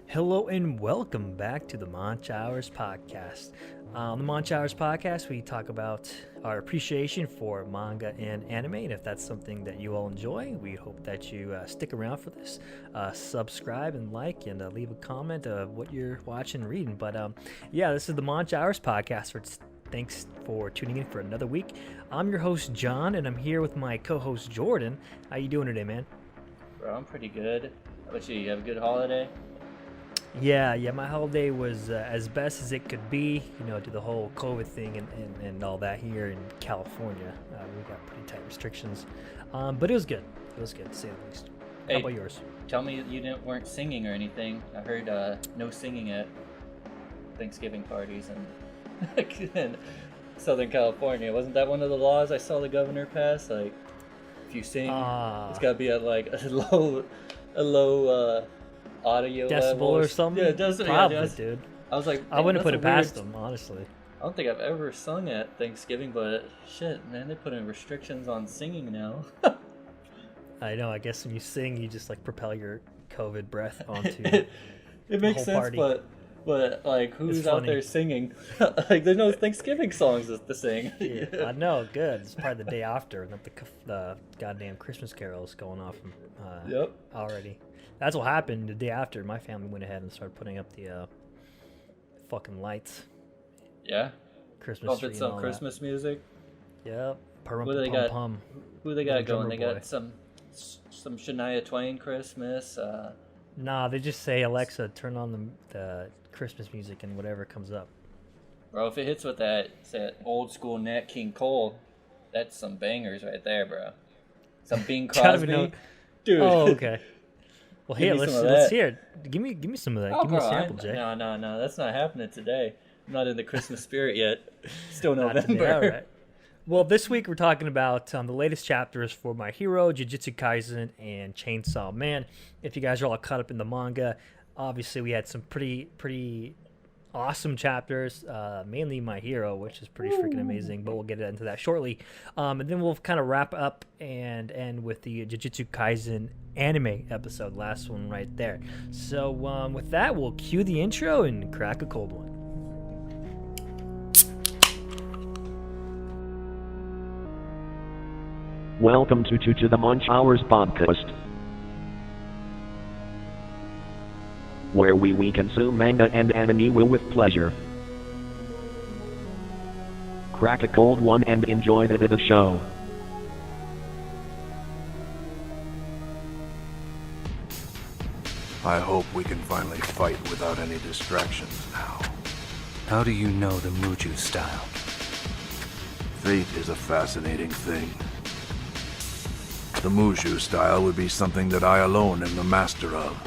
Hello and welcome back to the Monch Hours podcast. On the Monch Hours podcast, we talk about our appreciation for manga and anime, and if that's something that you all enjoy, we hope that you stick around for this. Subscribe and like, and leave a comment of what you're watching and reading. But this is the Monch Hours podcast. Thanks for tuning in for another week. I'm your host, John, and I'm here with my co-host, Jordan. How you doing today, man? Bro, I'm pretty good. How about you? You have a good holiday? Yeah, my holiday was as best as it could be, due to the whole COVID thing and all that here in California. We got pretty tight restrictions, but it was good. It was good, to say the least. How about yours? Tell me you weren't singing or anything. I heard no singing at Thanksgiving parties in Southern California. Wasn't that one of the laws I saw the governor pass? Like, if you sing, it's got to be at like a low audio decibel level or something. Yeah, decibel. Probably, yeah, dude. I was like, I wouldn't put it past weird... them, honestly. I don't think I've ever sung at Thanksgiving, but shit, man, they put in restrictions on singing now. I know. I guess when you sing, you just like propel your COVID breath onto it makes whole sense, party. but like, who's out there singing? Like, there's no Thanksgiving songs to sing. Yeah, I know. Good. It's probably the day after, not the goddamn Christmas carols going off. Yep. Already. That's what happened the day after. My family went ahead and started putting up the fucking lights. Yeah. Christmas tree. Bumping some Christmas music. Yep. Who they got going? They got some Shania Twain Christmas. Nah, they just say, Alexa, turn on the Christmas music and whatever comes up. Bro, if it hits with that old school Nat King Cole, that's some bangers right there, bro. Some Bing Crosby. Dude. Oh, okay. Well, here, let's hear it. Give me some of that. Give me a sample, Jay. No, that's not happening today. I'm not in the Christmas spirit yet. Still November. Today, all right. Well, this week we're talking about the latest chapters for My Hero, Jujutsu Kaisen, and Chainsaw Man. If you guys are all caught up in the manga, obviously we had some pretty awesome chapters, mainly My Hero, which is pretty freaking amazing, but we'll get into that shortly. And then we'll kind of wrap up and end with the Jujutsu Kaisen anime episode, last one right there. So with that, we'll cue the intro and crack a cold one. Welcome to the Monch Hours podcast, where we consume manga and anime with pleasure. Crack a cold one and enjoy the show. I hope we can finally fight without any distractions now. How do you know the Muju style? Fate is a fascinating thing. The Muju style would be something that I alone am the master of.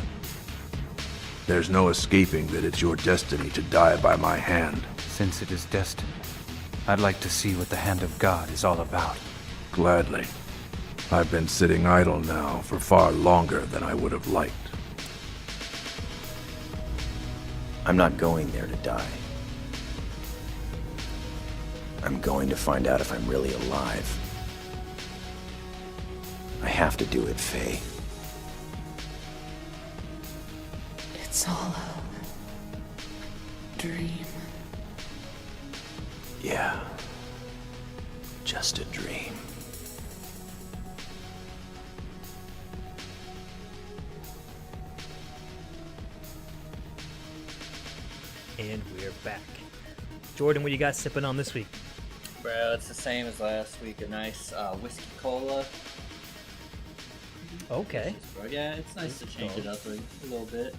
There's no escaping that it's your destiny to die by my hand. Since it is destined, I'd like to see what the hand of God is all about. Gladly. I've been sitting idle now for far longer than I would have liked. I'm not going there to die. I'm going to find out if I'm really alive. I have to do it, Faye. It's all a dream. Yeah. Just a dream. And we're back. Jordan, what you got sipping on this week? Bro, it's the same as last week. A nice whiskey cola. Okay. Bro. Yeah, it's nice to change it up a little bit.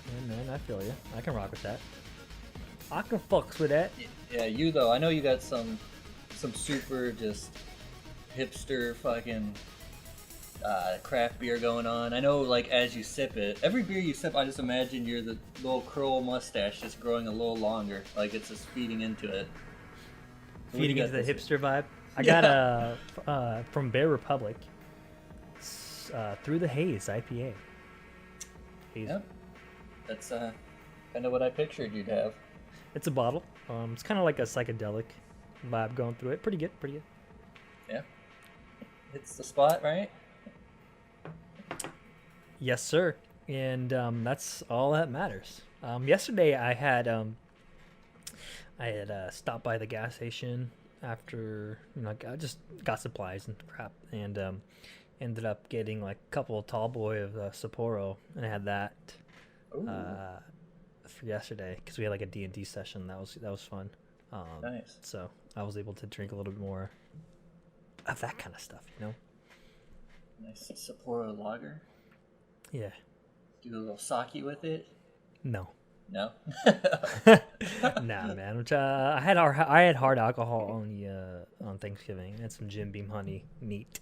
Yeah, man, I feel you. I can rock with that. I can fucks with that. Yeah, you though. I know you got some super just hipster fucking craft beer going on. I know, like, as you sip it, every beer you sip, I just imagine you're the little curl mustache just growing a little longer, like it's just feeding into it. Feeding into the hipster vibe. I got from Bear Republic. Through the Haze IPA. Haze. Yep. That's kind of what I pictured you'd have. It's a bottle. It's kind of like a psychedelic vibe going through it. Pretty good. Pretty good. Yeah. It's the spot, right? Yes, sir. And that's all that matters. Yesterday I had stopped by the gas station after I just got supplies and crap, and ended up getting like a couple of tall boy of Sapporo, and I had that for yesterday because we had like a D&D session. That was fun. Nice. So I was able to drink a little bit more of that kind of stuff, Nice Sapporo lager. Yeah. Do a little sake with it. No. No. Nah, man. I had hard alcohol on Thanksgiving. I had some Jim Beam honey, neat.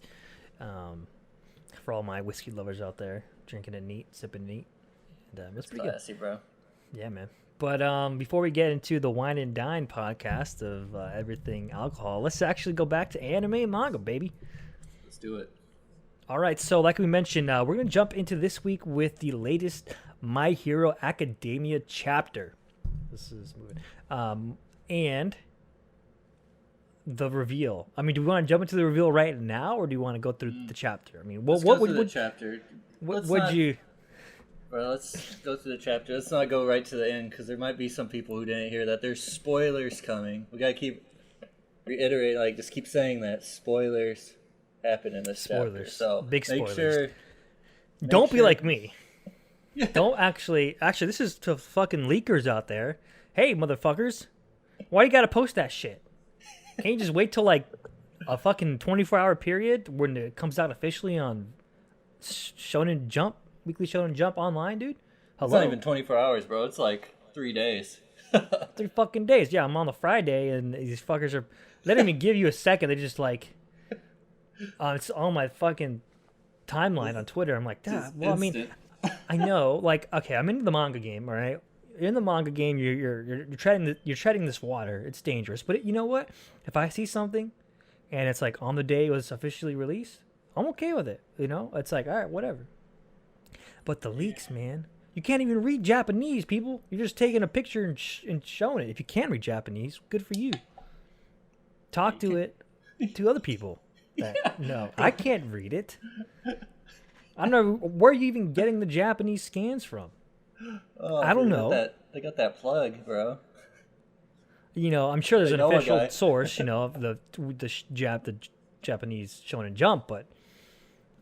For all my whiskey lovers out there, drinking it neat, sipping neat, and it's pretty Classy, bro. good. Yeah, man. But before we get into the Wine and Dine podcast of everything alcohol, let's actually go back to anime and manga, baby. Let's do it. All right, so like we mentioned, we're going to jump into this week with the latest My Hero Academia chapter. This is moving. And the reveal. I mean, do we want to jump into the reveal right now, or do you want to go through the chapter? I mean, what would the chapter? Would you... Well, let's go through the chapter. Let's not go right to the end, because there might be some people who didn't hear that. There's spoilers coming. We got to keep reiterating, just keep saying that. Spoilers happen in this chapter. So big spoilers. Make Don't be sure- like me. Don't actually, this is to fucking leakers out there. Hey, motherfuckers, why you gotta post that shit? Can't you just wait till like a fucking 24-hour period when it comes out officially on Shonen Jump, Weekly Shonen Jump online, dude? It's not even 24 hours, bro. It's like 3 days. 3 fucking days. Yeah, I'm on the Friday, and these fuckers are. They didn't even give you a second. They just like. It's on my fucking timeline on Twitter. I'm like, well, I mean, I know, like, okay, I'm into the manga game, all right? In the manga game, you're treading this water. It's dangerous, but you know what? If I see something, and it's like on the day it was officially released, I'm okay with it. It's like, all right, whatever. But the leaks, man, you can't even read Japanese, people. You're just taking a picture and showing it. If you can't read Japanese, good for you. Talk to it to other people. No, I can't read it. I don't know where are you even getting the Japanese scans from. I don't know. They got that plug, bro. I'm sure there's They an know a official guy. source, of the Japanese Shonen Jump, but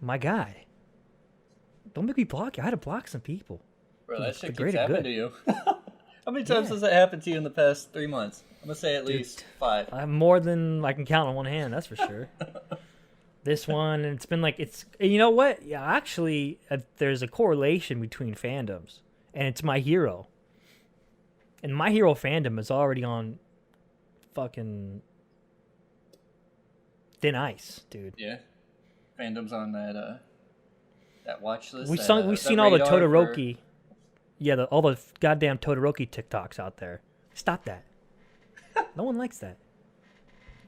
my guy, don't make me block you. I had to block some people. Bro, that shit the keeps greater happening good. to you. How many times has that happened to you in the past 3 months? I'm gonna say at least 5. I'm more than I can count on one hand, that's for sure. This one, and it's been like, you know what? Yeah, actually, there's a correlation between fandoms, and it's My Hero. And My Hero fandom is already on fucking thin ice, dude. Yeah, fandom's on that watch list. We've that seen all the radar Todoroki, all the goddamn Todoroki TikToks out there. Stop that. No one likes that.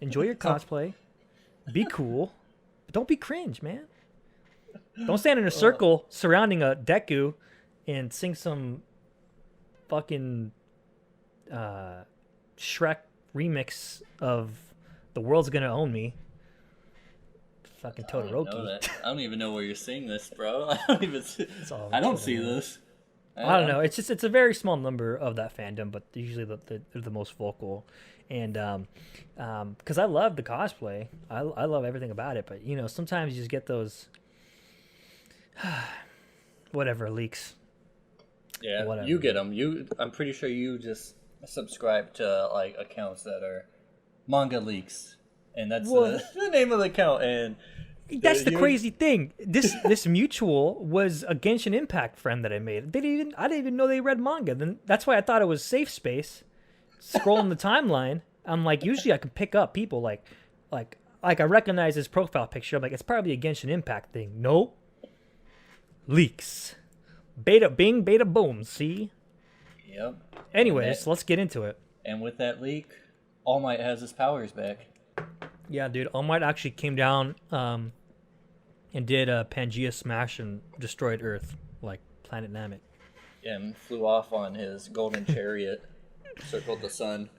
Enjoy your cosplay. Be cool. But don't be cringe, man. Don't stand in a circle surrounding a Deku and sing some fucking Shrek remix of The World's Gonna Own Me. Fucking I don't even know Todoroki. that. I don't even know where you're seeing this, bro. all I don't Twitter, see man. this. I don't know. It's a very small number of that fandom, but usually they're the most vocal. And because I love the cosplay, I love everything about it. But sometimes you just get those whatever leaks. Yeah, Whatever. you get them. I'm pretty sure you just subscribe to like accounts that are manga leaks, and that's Well- the name of the account. And That's the you- crazy thing. This mutual was a Genshin Impact friend that I made. I didn't even know they read manga. Then that's why I thought it was safe space. Scrolling the timeline, I'm like, usually I can pick up people like I recognize his profile picture. I'm like, it's probably a Genshin Impact thing. Nope. Leaks. Beta bing, beta boom. See. Yep. Anyways, let's get into it. And with that leak, All Might has his powers back. Yeah, dude. All Might actually came down And did Pangea smash and destroyed Earth like Planet Namek? Yeah, and flew off on his golden chariot, circled the sun.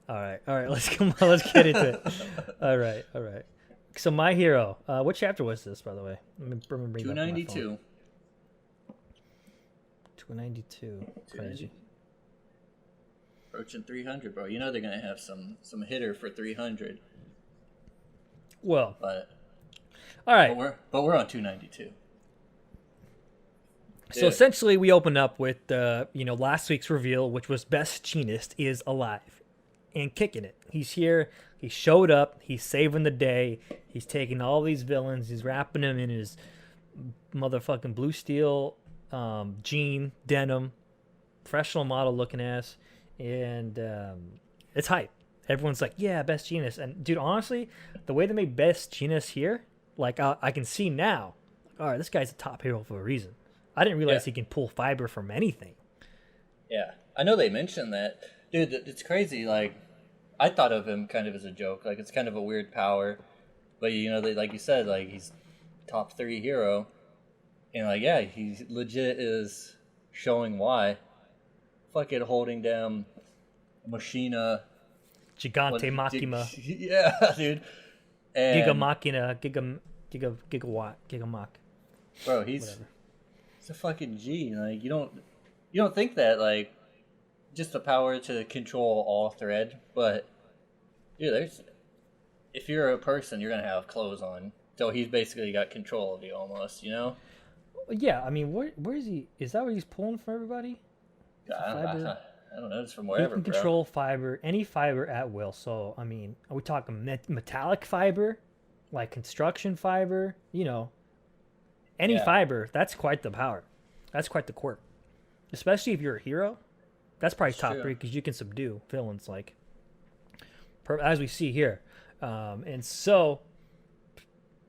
All right, let's let's get into it. All right. So My Hero, what chapter was this, by the way? Let me bring that up on my phone. 292. Crazy. Approaching 300, bro. You know they're gonna have some hitter for 300. Well, But all right. we're on 292. So essentially, we open up with last week's reveal, which was Best Jeanist is alive and kicking it. He's here. He showed up. He's saving the day. He's taking all these villains. He's wrapping them in his motherfucking blue steel jean denim, professional model looking ass, and it's hype. Everyone's like, yeah, Best Jeanist. And dude, honestly, the way they made Best Jeanist here, like I can see now, all right, this guy's a top hero for a reason. I didn't realize he can pull fiber from anything. Yeah, I know they mentioned that. Dude, it's crazy. Like, I thought of him kind of as a joke. Like, it's kind of a weird power. But, like you said, like, he's top 3 hero. And, like, yeah, he legit is showing why. Fucking holding down Machina. Gigante Machina. Yeah, dude. And, Giga Machina. Gigawatt. Gigamach. Bro, he's a fucking G. Like, you don't think that, like, just the power to control all thread, but dude, if you're a person, you're gonna have clothes on. So he's basically got control of you almost, Yeah, I mean, where is he? Is that what he's pulling from everybody? I don't know. It's from He wherever, can control fiber, any fiber at will. So, I mean, are we talking metallic fiber, like construction fiber? Any fiber. That's quite the power. That's quite the quirk. Especially if you're a hero. That's probably top 3 because you can subdue villains, like as we see here. And so,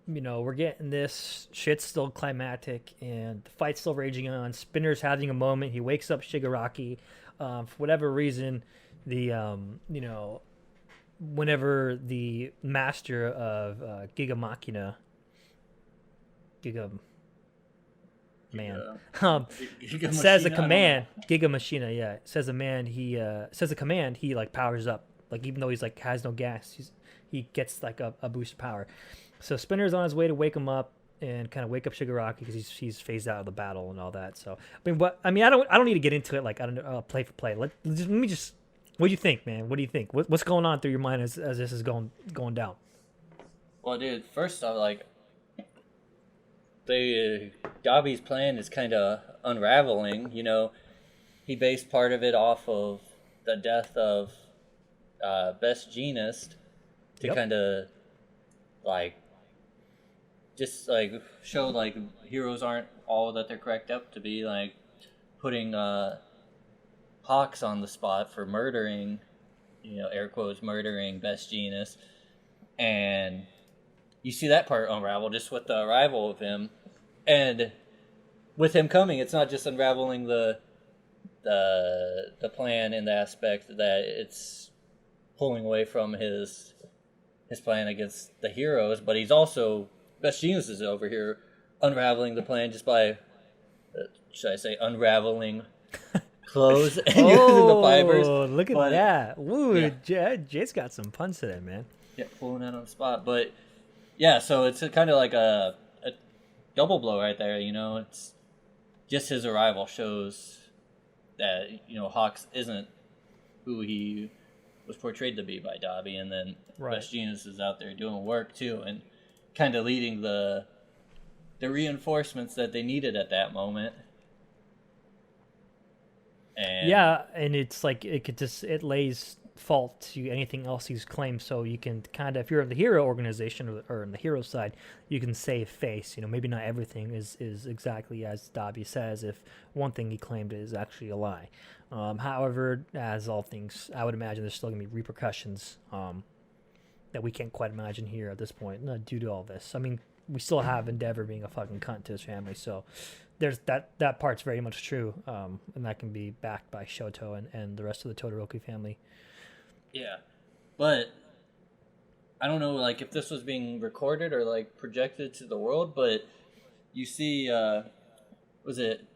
we're getting this. Shit's still climactic, and the fight's still raging on. Spinner's having a moment. He wakes up Shigaraki. For whatever reason, whenever the master of Giga Machina, says a command, Giga Machina, says a command, he like powers up. Like, even though he's like has no gas, he gets like a boost of power. So Spinner's on his way to wake him up and kind of wake up Shigaraki because he's phased out of the battle and all that. So I don't need to get into it like I don't know, play for play. Let me just. What do you think, man? What do you think? What's going on through your mind as this is going down? Well, dude, first off, like, Dabi's plan is kind of unraveling. He based part of it off of the death of Best Jeanist to kind of like just like show like heroes aren't all that they're cracked up to be. Like putting Hawks on the spot for murdering, air quotes, murdering Best Jeanist, and you see that part unravel just with the arrival of him. And with him coming, it's not just unraveling the plan in the aspect that it's pulling away from his plan against the heroes, but he's also, Best Jeanist is over here unraveling the plan just by, should I say, unraveling clothes and using the fibers. Look at that. Ooh, yeah. Jay's got some puns today, man. Yeah, pulling that on the spot. But yeah, so it's kind of like a double blow right there. It's just his arrival shows that Hawks isn't who he was portrayed to be by Dabi, and then Best Jeanist is out there doing work too, and kind of leading the reinforcements that they needed at that moment. And and it's like it lays fault to anything else he's claimed, so you can kind of, if you're in the hero organization or in the hero side, you can save face. Maybe not everything is exactly as Dabi says if one thing he claimed is actually a lie. However, as all things, I would imagine there's still gonna be repercussions that we can't quite imagine here at this point due to all this. I mean, we still have Endeavor being a fucking cunt to his family, so there's that part's very much true, and that can be backed by Shoto and the rest of the Todoroki family. Yeah, but I don't know, like if this was being recorded or like projected to the world, but you see, was it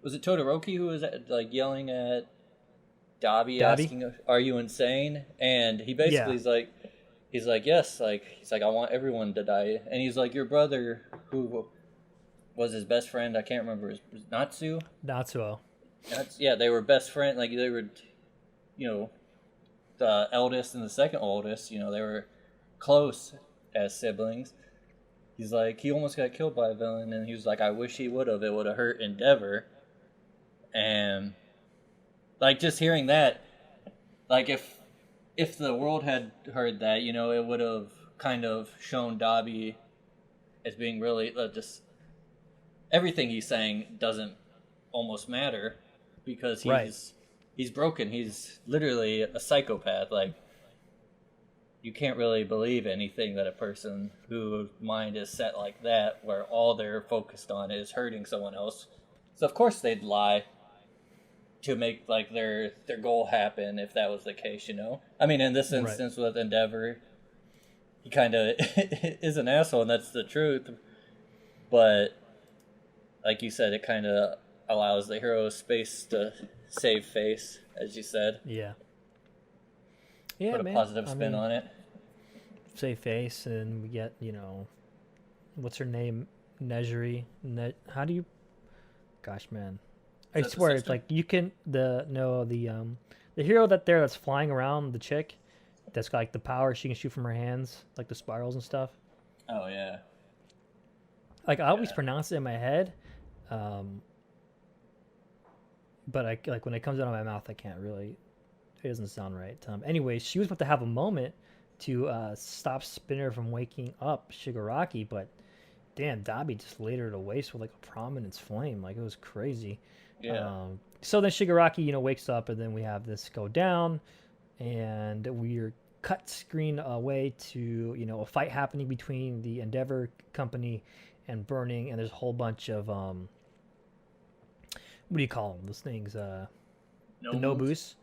Todoroki who was like yelling at Dabi, Dabi? asking, "Are you insane?" And he basically Yeah. he's like, yes, like he's like, I want everyone to die, and he's like, your brother who was his best friend, I can't remember, was Natsu. Natsuo. Yeah, they were best friends. Like they were, you know, the eldest and the second oldest. You know, they were close as siblings. He's like, he almost got killed by a villain, and he was like, I wish he would have. It would have hurt Endeavor. And like just hearing that, like if the world had heard that, you know, it would have kind of shown Dabi as being really just everything he's saying doesn't almost matter because he's broken. He's literally a psychopath. Like you can't really believe anything that a person whose mind is set like that, where all they're focused on is hurting someone else. So of course they'd lie to make like their goal happen if that was the case, you know. I mean, in this instance with Endeavor, he kind of is an asshole, and that's the truth. But like you said, it kind of allows the hero space to save face, as you said. Yeah. Yeah, Put a man. positive spin on it. Save face, and we get, you know, what's her name? Nejuri. How do you? Gosh, man. I swear, it's like you can the hero that's flying around, the chick that's got like the power, she can shoot from her hands, like the spirals and stuff. Oh yeah. Like I always pronounce it in my head, but I like when it comes out of my mouth, I can't really. It doesn't sound right. Anyways, she was about to have a moment to stop Spinner from waking up Shigaraki, but damn, Dabi just laid her to waste with like a prominence flame. Like it was crazy. Yeah. So then Shigaraki, you know, wakes up, and then we have this go down, and we're cut screen away to, you know, a fight happening between the Endeavor Company and Burning, and there's a whole bunch of what do you call them? Those things, the Nobus.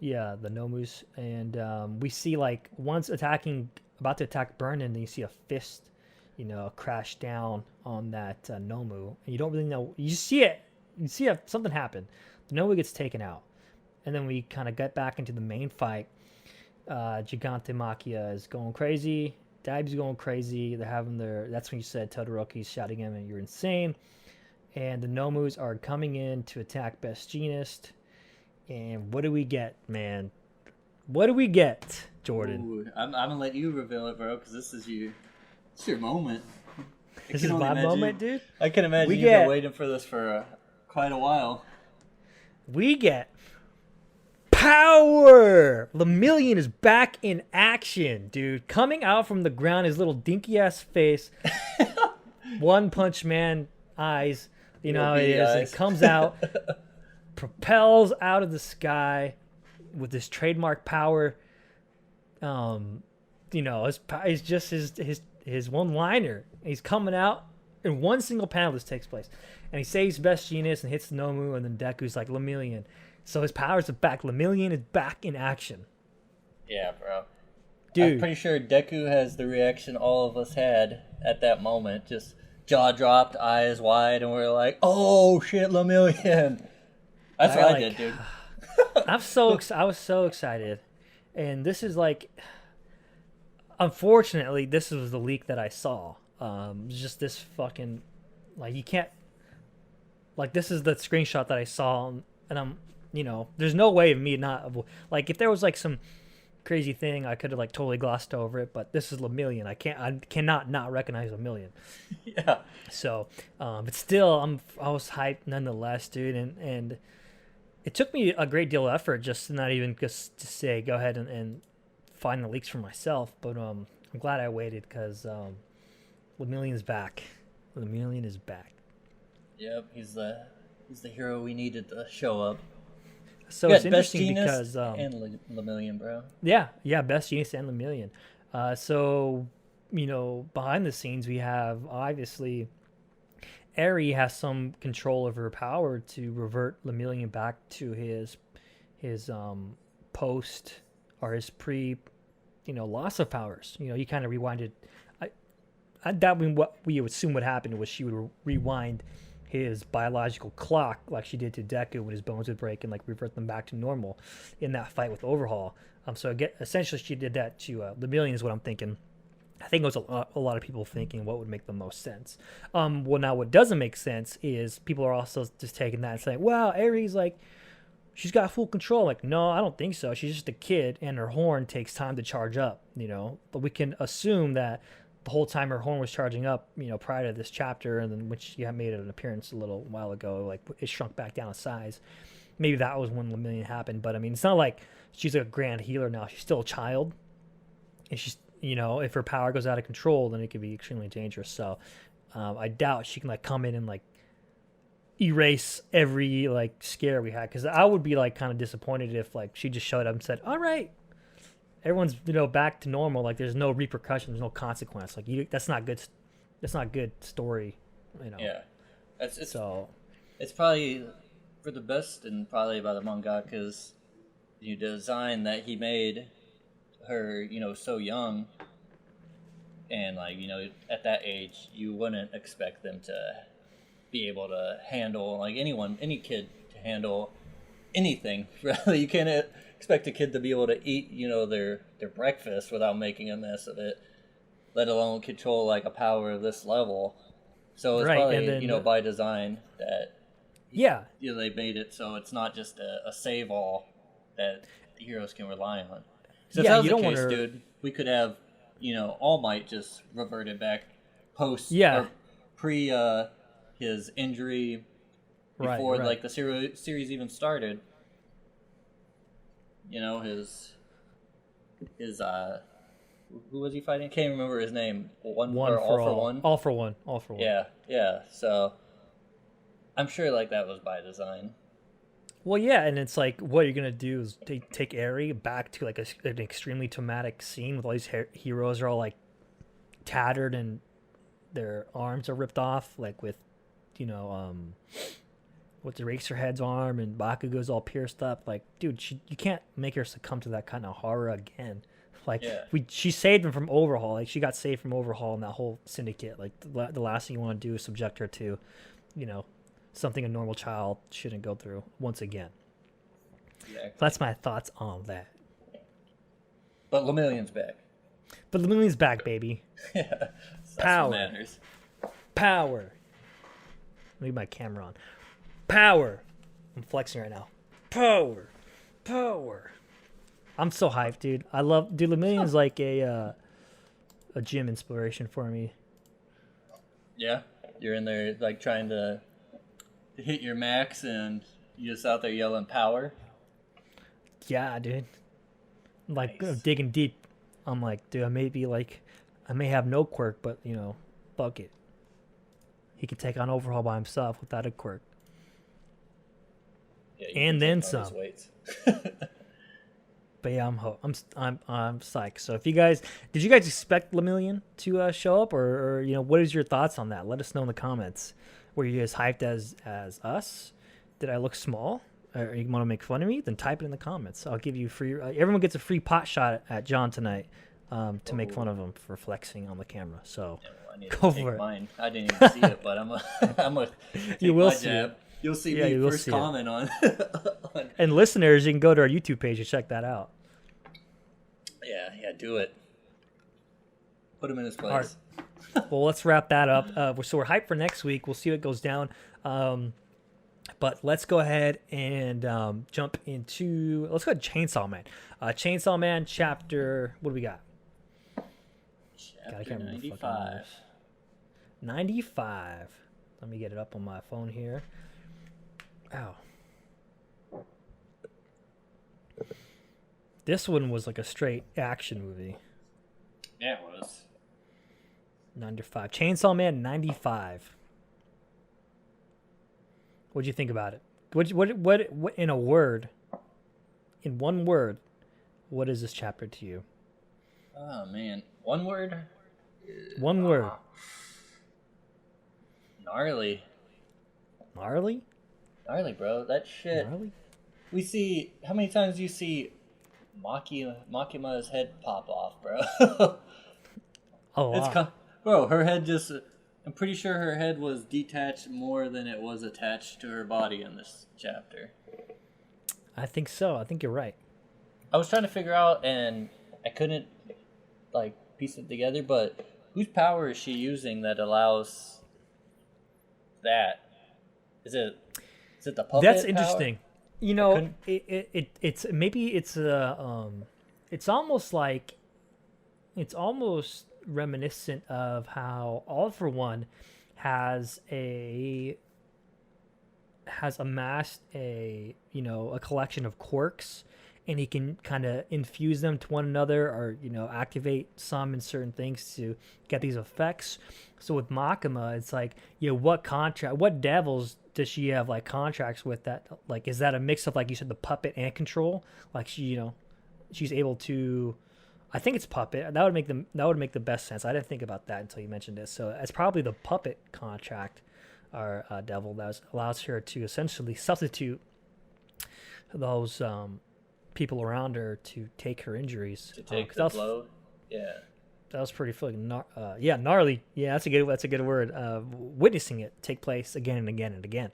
Yeah, the Nomus, and we see like one's about to attack Burning, and then you see a fist, you know, crash down on that Nomu, and you don't really know. You see something happen. The Nomu gets taken out, and then we kind of get back into the main fight. Gigante Makia is going crazy. Dabi's going crazy. They're having that's when you said Todoroki's shouting him, and you're insane. And the Nomus are coming in to attack Best Jeanist. And what do we get, man? What do we get, Jordan? Ooh, I'm gonna let you reveal it, bro, because it's your moment. This is my moment, dude. I can imagine you've been waiting for this for quite a while. We get power. Lemillion is back in action, dude. Coming out from the ground, his little dinky ass face, One Punch Man eyes. You know how it is. It comes out. Propels out of the sky with this trademark power. You know, it's just his one liner. He's coming out in one single panel. This takes place, and he saves Best Genius and hits Nomu, and then Deku's like Lemillion. So his powers are back. Lemillion is back in action. Yeah, bro. Dude, I'm pretty sure Deku has the reaction all of us had at that moment. Just jaw dropped, eyes wide, and we're like, "Oh shit, Lemillion!" That's what I did, dude. I was so excited, and this is like, unfortunately, this was the leak that I saw. Just this fucking, like, you can't, like, this is the screenshot that I saw, and I'm, you know, there's no way of me not, like, if there was like some crazy thing, I could have like totally glossed over it, but this is Lemillion. I cannot not recognize Lemillion. Yeah. So, but still, I was hyped nonetheless, dude, and it took me a great deal of effort just to say go ahead and find the leaks for myself. But I'm glad I waited because Lemillion's back. Lemillion is back. Yep, he's the hero we needed to show up. So it's interesting because and Lemillion, bro. Yeah, Best Genius and Lemillion. So, you know, behind the scenes we have obviously Eri has some control over her power to revert Lemillion back to his post or his loss of powers. You kind of rewinded. That mean what we would assume would happen was she would rewind his biological clock like she did to Deku when his bones would break and like revert them back to normal in that fight with Overhaul. So essentially she did that to Lemillion is what I'm thinking. I think it was a lot of people thinking what would make the most sense. Well, now what doesn't make sense is people are also just taking that and saying, "Wow, Ares like she's got full control." Like, no, I don't think so. She's just a kid, and her horn takes time to charge up. But we can assume that the whole time her horn was charging up, prior to this chapter, and then when she made an appearance a little while ago, like it shrunk back down in size. Maybe that was when Lemillion happened, but I mean, it's not like she's a grand healer now. She's still a child, and she's, if her power goes out of control, then it could be extremely dangerous. So I doubt she can like come in and like erase every like scare we had, because I would be like kind of disappointed if like she just showed up and said, "All right, everyone's back to normal." Like there's no repercussions, no consequence. Like that's not good. That's not good story. Yeah, it's probably for the best and probably by the manga, because the design that he made her, so young, and like at that age, you wouldn't expect them to be able to handle like any kid to handle anything. Really, you can't expect a kid to be able to eat their breakfast without making a mess of it, let alone control like a power of this level. So it's probably then, by design that they made it so it's not just a save all that the heroes can rely on. So if that was the case, dude, we could have All Might just reverted back post or pre his injury before like the series even started. His who was he fighting? I can't remember his name. All for one. Yeah. So I'm sure like that was by design. Well, yeah, and it's like what you're gonna do is take Eri back to like an extremely traumatic scene with all these heroes are all like tattered and their arms are ripped off, like with what's Eraserhead's arm, and Bakugo's all pierced up. Like, dude, you can't make her succumb to that kind of horror again. Like, she saved him from Overhaul. Like, she got saved from Overhaul and that whole syndicate. Like, the last thing you want to do is subject her to, something a normal child shouldn't go through once again. Exactly. That's my thoughts on that. But Lemillion's back. Lemillion's back, baby. Yeah. Power. What matters. Power. Leave my camera on. Power. I'm flexing right now. Power. I'm so hyped, dude. Lemillion's like a gym inspiration for me. Yeah, you're in there like trying to hit your max, and you're just out there yelling power. Yeah, dude. Like nice. Digging deep. I'm like, dude, I may have no quirk, but fuck it. He can take on Overhaul by himself without a quirk. Yeah, and then some. But yeah, I'm psyched. So did you guys expect Lemillion to show up, or what is your thoughts on that? Let us know in the comments. Were you as hyped as us? Did I look small? Or you want to make fun of me? Then type it in the comments. I'll give you free. Everyone gets a free pot shot at John tonight to make fun of him for flexing on the camera. So go for it. Mine. I didn't even see it, but I'm a you will see it. You'll see me first comment on. And listeners, you can go to our YouTube page and check that out. Yeah, do it. Put him in his place. Right. Well, let's wrap that up. So we're hyped for next week. We'll see what goes down. But let's go ahead and jump into. Let's go to Chainsaw Man. Chainsaw Man chapter. What do we got? Chapter 95. 95. Let me get it up on my phone here. Ow. This one was like a straight action movie. Yeah, it was. 95. Chainsaw Man 95. What'd you think about it? What in a word, in one word, what is this chapter to you? Oh man, one word? One word. Gnarly. Gnarly? Gnarly, bro. That shit. Gnarly? We see, how many times do you see Makima's head pop off, bro. Oh, It's wow. bro, her head just. I'm pretty sure her head was detached more than it was attached to her body in this chapter. I think so. I think you're right. I was trying to figure out, and I couldn't like piece it together. But whose power is she using that allows that? Is it the puppet? That's power? interesting. You know, it's maybe it's it's almost like it's almost reminiscent of how All for One has amassed a a collection of quirks, and he can kind of infuse them to one another, or activate some in certain things to get these effects. So with Makima, it's like, what devils does she have like contracts with? That, like, is that a mix of, like you said, the puppet and control? Like she's able to, I think it's puppet. That would make the best sense. I didn't think about that until you mentioned it. So it's probably the puppet contract or devil that allows her to essentially substitute those people around her to take her injuries. To take the blow. Yeah. That was pretty fucking gnarly. Yeah, that's a good word. Witnessing it take place again and again and again.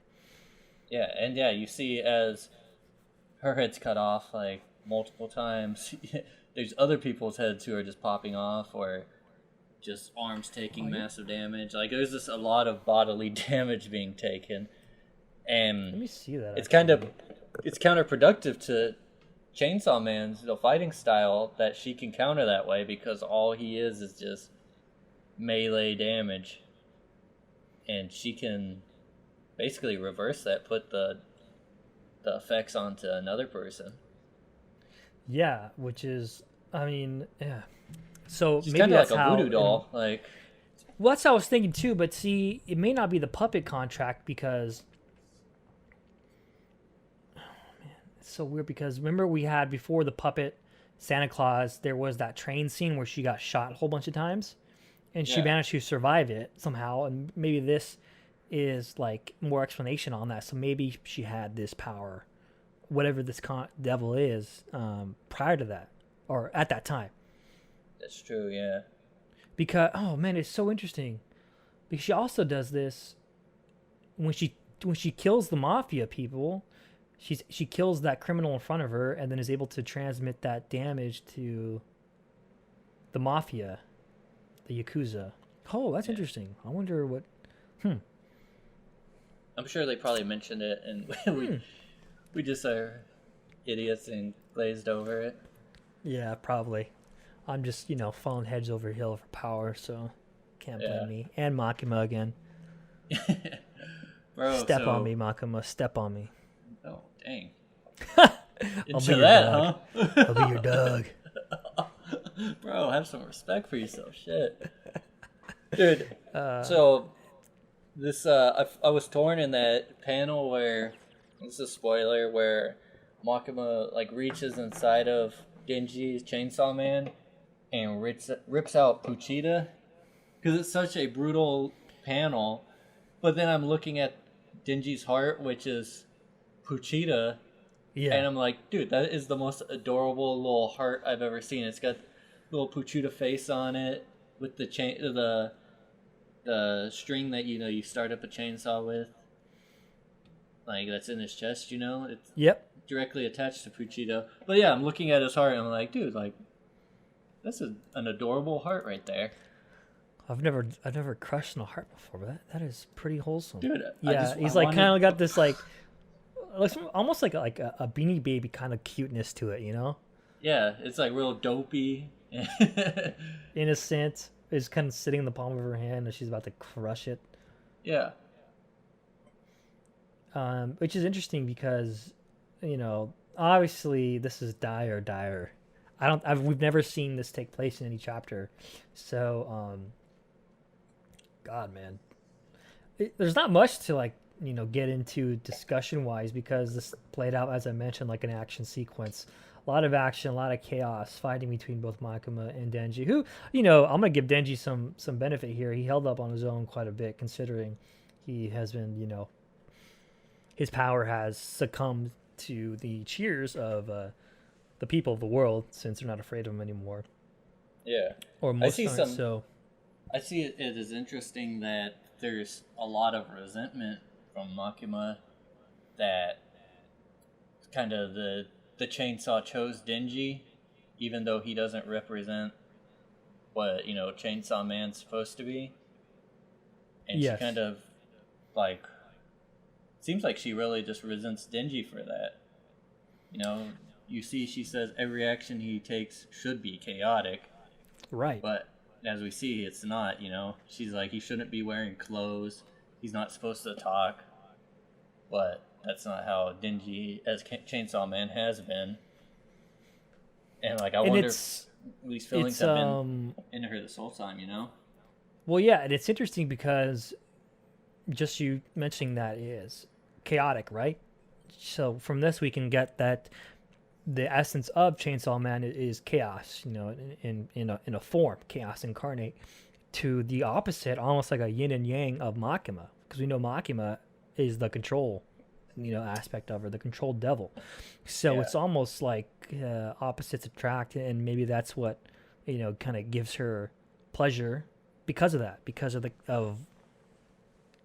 Yeah, and yeah, you see as her head's cut off like multiple times. There's other people's heads who are just popping off, or just arms taking massive damage. Like there's just a lot of bodily damage being taken, and Let me see that. it's counterproductive to Chainsaw Man's fighting style that she can counter that way, because all he is just melee damage, and she can basically reverse that, put the effects onto another person. Yeah, which is, I mean, yeah. So She's maybe kind of that's like a how, voodoo doll. Like, well, that's what I was thinking too. But see, it may not be the puppet contract, because it's so weird. Because remember, we had before the puppet Santa Claus, there was that train scene where she got shot a whole bunch of times, and she Yeah. managed to survive it somehow. And maybe this is like more explanation on that. So maybe she had this power, whatever this devil is, prior to that or at that time. that's true, yeah. Because, oh man, it's so interesting, because she also does this when she kills the mafia people. She kills that criminal in front of her, and then is able to transmit that damage to the mafia, the Yakuza. Oh, that's interesting. I wonder what. I'm sure they probably mentioned it, and we just are idiots and glazed over it. Yeah, probably. I'm just falling heads over hill for power, so can't blame Yeah. me. And Makima again. Bro, Step on me, Makima. Step on me. Oh, dang. I'll Into be your that, dog. huh? I'll be your dog. Bro, have some respect for yourself. Shit. Dude, so this, I was torn in that panel where, this is a spoiler, where Makima, like, reaches inside of Genji's Chainsaw Man and rips out Puchita, because it's such a brutal panel. But then I'm looking at Genji's heart, which is Puchita, Yeah. and I'm like, dude, that is the most adorable little heart I've ever seen. It's got little Puchita face on it with the the string that you start up a chainsaw with, like that's in his chest. It's Yep. directly attached to Puchita. But yeah, I'm looking at his heart, and I'm like, dude, like this is an adorable heart right there. I've never crushed on a heart before, but that is pretty wholesome. Dude, yeah, he's like kind of got this like, looks almost like a Beanie Baby kind of cuteness to it, Yeah, it's like real dopey. Innocent, is kind of sitting in the palm of her hand and she's about to crush it. Yeah. Which is interesting because, obviously this is dire. We've never seen this take place in any chapter, so God, man, there's not much to get into discussion wise, because this played out, as I mentioned, like an action sequence. A lot of action, a lot of chaos, fighting between both Makima and Denji, who, I'm gonna give Denji some benefit here. He held up on his own quite a bit, considering he has been, his power has succumbed to the cheers of the people of the world, since they're not afraid of him anymore. Yeah. Or most aren't, so. I see it as interesting that there's a lot of resentment from Makima that kind of the chainsaw chose Denji, even though he doesn't represent what, Chainsaw Man's supposed to be. And Yes. she kind of, like, seems like she really just resents Denji for that. You see, she says every action he takes should be chaotic. Right. But as we see, it's not, She's like, he shouldn't be wearing clothes. He's not supposed to talk. But that's not how Denji, as Chainsaw Man, has been. And, like, I wonder if these feelings have been in her this whole time, Well, yeah, and it's interesting because just you mentioning that is chaotic, right? So from this, we can get that the essence of Chainsaw Man is chaos, in a form, chaos incarnate, to the opposite, almost like a yin and yang of Makima, because we know Makima is the control, aspect of her, the controlled devil. So it's almost like opposites attract, and maybe that's what, kind of gives her pleasure because of that, because of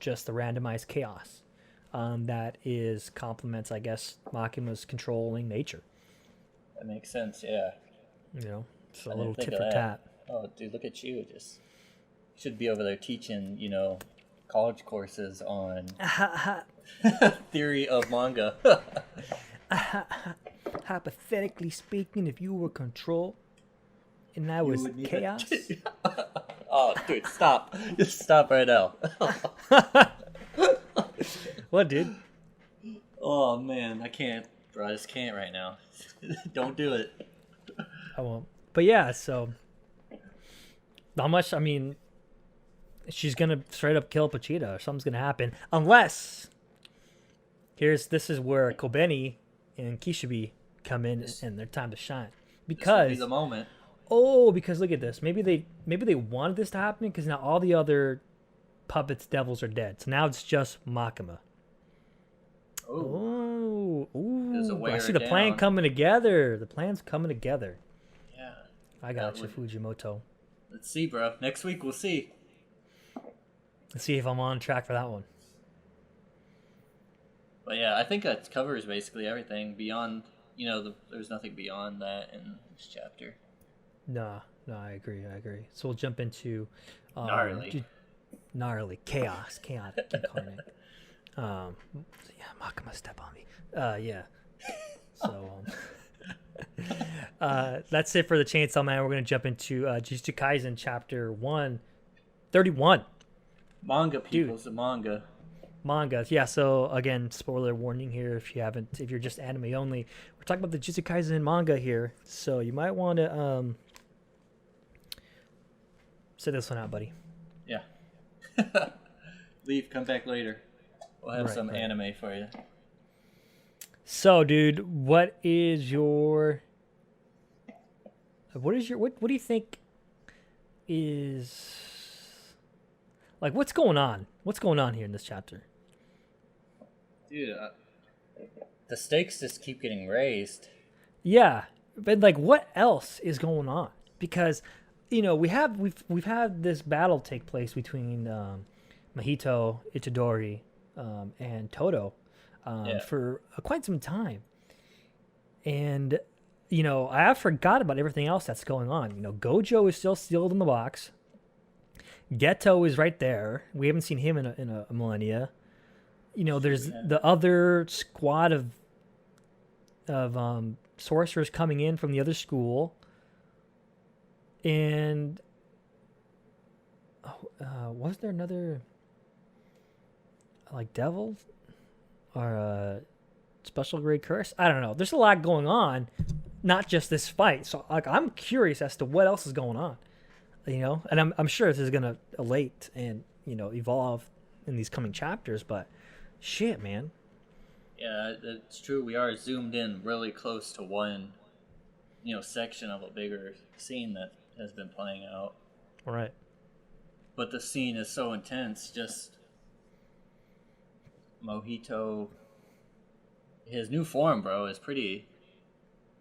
just the randomized chaos that complements, I guess, Makima's controlling nature. That makes sense, yeah. So a little tit for tat. Oh, dude, look at you. You should be over there teaching, college courses on theory of manga. Hypothetically speaking, if you were control and I was chaos. Oh, dude, stop. Just stop right now. What, dude? Oh, man, I can't. Bro, I just can't right now. Don't do it. I won't. But yeah, so not much. I mean, she's gonna straight up kill Pochita, or something's gonna happen, unless this is where Kobeni and Kishibe come in and their time to shine. Because this will be the moment. Oh, because look at this. Maybe they wanted this to happen because now all the other puppets, devils are dead. So now it's just Makima. Oh, I see the plan coming together. The plan's coming together. Yeah. I got you, Fujimoto. Let's see, bro. Next week we'll see. Let's see if I'm on track for that one. But yeah, I think that covers basically everything. Beyond, there's nothing beyond that in this chapter. No, I agree. So we'll jump into gnarly chaos incarnate. Makima, step on me. Yeah. So that's it for the Chainsaw Man. We're gonna jump into Jujutsu Kaisen chapter 131. Manga, people, it's a manga. Manga, yeah. So again, spoiler warning here if you're just anime only. We're talking about the Jujutsu Kaisen manga here, so you might want to sit this one out, buddy. Yeah. Leave, come back later. We'll have some anime for you. So, dude, what do you think is, like, what's going on? What's going on here in this chapter? Dude, the stakes just keep getting raised. Yeah, but like, what else is going on? Because, we've had this battle take place between Mahito, Itadori, and Toto for quite some time. And, I forgot about everything else that's going on. Gojo is still sealed in the box. Geto is right there. We haven't seen him in a millennia. There's the other squad of sorcerers coming in from the other school. And was there another like devil or a special grade curse? I don't know. There's a lot going on, not just this fight. So like, I'm curious as to what else is going on, and I'm sure this is gonna elate and evolve in these coming chapters. But shit, man. Yeah, it's true. We are zoomed in really close to one, section of a bigger scene that has been playing out. All right. But the scene is so intense. Just Mohito, his new form, bro, is pretty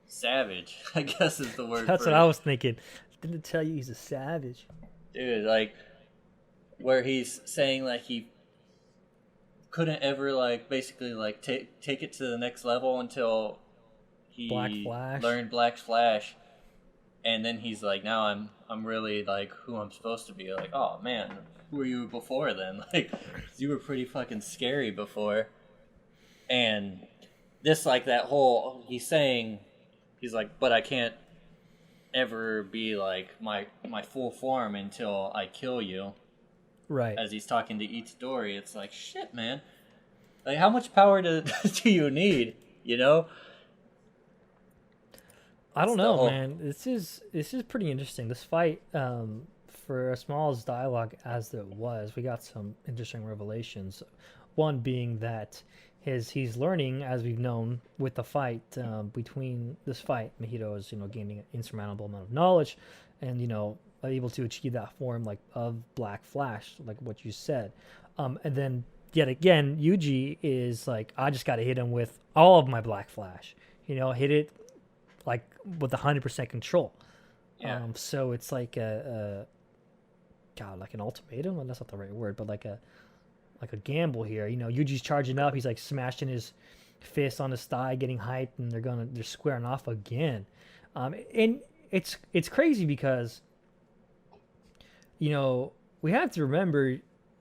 savage, I guess is the word. That's for what it. I was thinking. Didn't it tell you he's a savage? Dude, like where he's saying like he couldn't ever like basically like take it to the next level until he Black Flash. learned Black Flash, and then he's like, now I'm really like who I'm supposed to be. Like, oh man, who were you before then? Like, you were pretty fucking scary before. And this like that whole he's saying, he's like, but I can't ever be like my full form until I kill you. Right. As he's talking to Itadori, it's like, shit, man. Like, how much power do you need? You know? I don't It's the know, whole- man. This is pretty interesting. This fight, for as small as dialogue as it was, we got some interesting revelations. One being that he's learning, as we've known, with the fight between this fight, Mahito is gaining an insurmountable amount of knowledge, and able to achieve that form like of Black Flash, like what you said, and then yet again, Yuji is like, I just got to hit him with all of my Black Flash, hit it like with 100% control. Yeah. So it's like like an ultimatum. Well, that's not the right word, but like a gamble here. Yuji's charging up. He's like smashing his fist on his thigh, getting hyped, and they're squaring off again. And it's crazy because we have to remember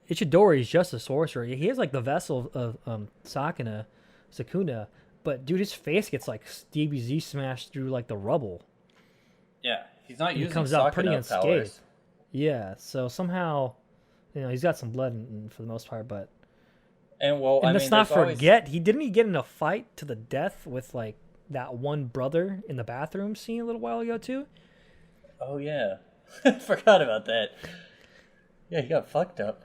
Itadori is just a sorcerer. He has like the vessel of Sukuna, but dude, his face gets like DBZ smashed through like the rubble. Yeah, he's not He using comes out pretty Sakuna unscathed. powers. Yeah, so somehow, he's got some blood for the most part, but And well, and I let's mean, not there's always- forget he get in a fight to the death with like that one brother in the bathroom scene a little while ago too. Oh yeah, forgot about that. Yeah, he got fucked up.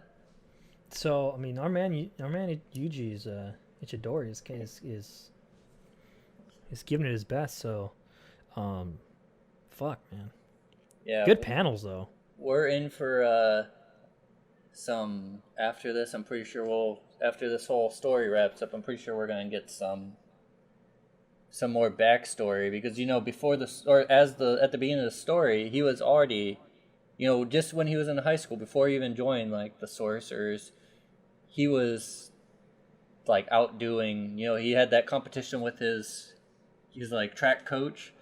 So I mean, our man Yuji's Itadori is giving it his best. So, fuck man, Yeah, good panels though. We're in for some after this. I'm pretty sure after this whole story wraps up, I'm pretty sure we're gonna get some more backstory because before the or at the beginning of the story, he was already, just when he was in high school before he even joined like the sorcerers, he was like outdoing. He had that competition with he's like track coach.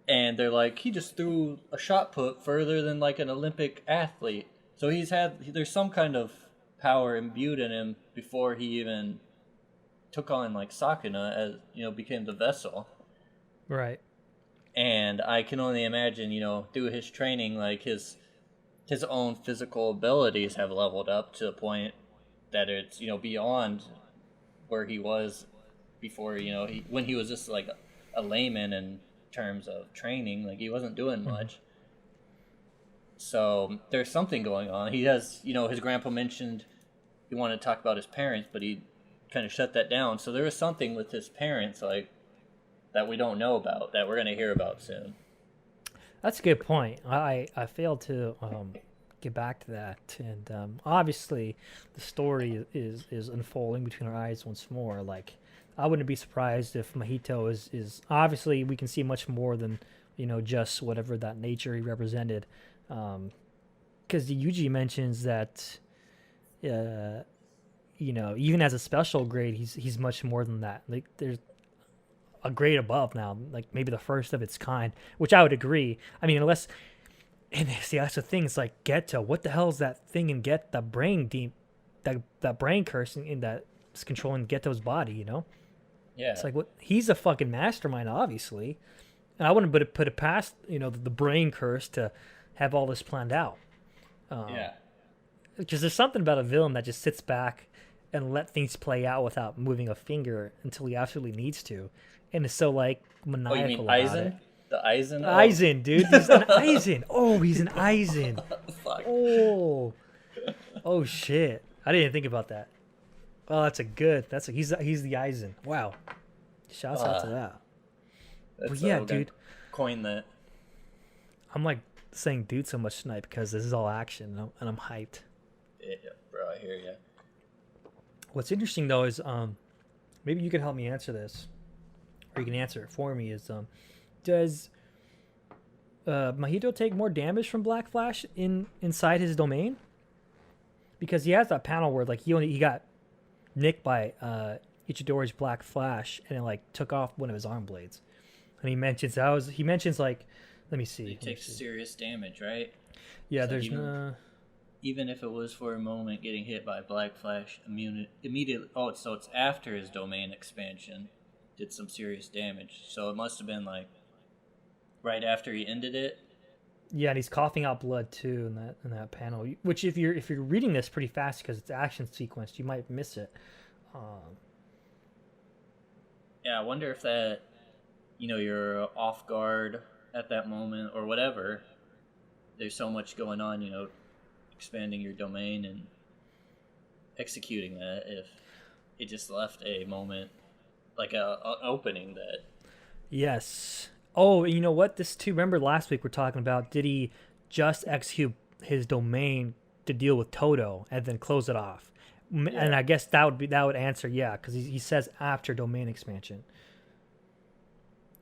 And they're like, he just threw a shot put further than like an Olympic athlete. So there's some kind of power imbued in him before he even took on like Sakuna as, became the vessel. Right. And I can only imagine, through his training, like his own physical abilities have leveled up to the point that it's, beyond where he was before, when he was just like a layman and terms of training, like he wasn't doing much. So there's something going on. He has, his grandpa mentioned he wanted to talk about his parents, but he kind of shut that down. So there is something with his parents, like that we don't know about, that we're going to hear about soon. That's a good point. I failed to get back to that, and obviously the story is unfolding between our eyes once more. Like, I wouldn't be surprised if Mahito is obviously we can see much more than just whatever that nature he represented, because Yuji mentions that even as a special grade he's much more than that. Like, there's a grade above now, like maybe the first of its kind, which I would agree. I mean, unless, and see, that's the thing. It's like Geto. What the hell is that thing in that brain that brain curse in that's controlling Geto's body? Yeah. It's like, what? He's a fucking mastermind, obviously, and I wouldn't put it past the brain curse to have all this planned out. Yeah. Because there's something about a villain that just sits back and let things play out without moving a finger until he absolutely needs to, and is so like maniacal Oh, you mean about Aizen? it. The Aizen? Aizen, dude. He's an Aizen. Oh, he's an Aizen. Fuck. Oh shit. I didn't think about that. Oh, he's the Aizen. Wow. Shouts out to that. That's, But yeah, we're gonna dude. Coin that. I'm like saying dude so much tonight because this is all action and I'm hyped. Yeah, bro, I hear ya. What's interesting though is maybe you can help me answer this, or you can answer it for me. Is does Mahito take more damage from Black Flash inside his domain? Because he has that panel where like he got nicked by Ichidori's Black Flash and it like took off one of his arm blades. And he mentions like, let me see. He takes serious damage, right? Yeah, So there's even if it was for a moment getting hit by Black Flash, immediately. Oh, so it's after his domain expansion did some serious damage. So it must have been like right after he ended it. Yeah, and he's coughing out blood too in that panel. Which if you're reading this pretty fast because it's action sequenced, you might miss it. Yeah, I wonder if that, you're off guard at that moment or whatever. There's so much going on, expanding your domain and executing that. If it just left a moment, like an opening that. Yes. Oh, you know what? This too. Remember last week we're talking about, did he just execute his domain to deal with Toto and then close it off? Yeah. And I guess that would answer yeah, because he says after domain expansion.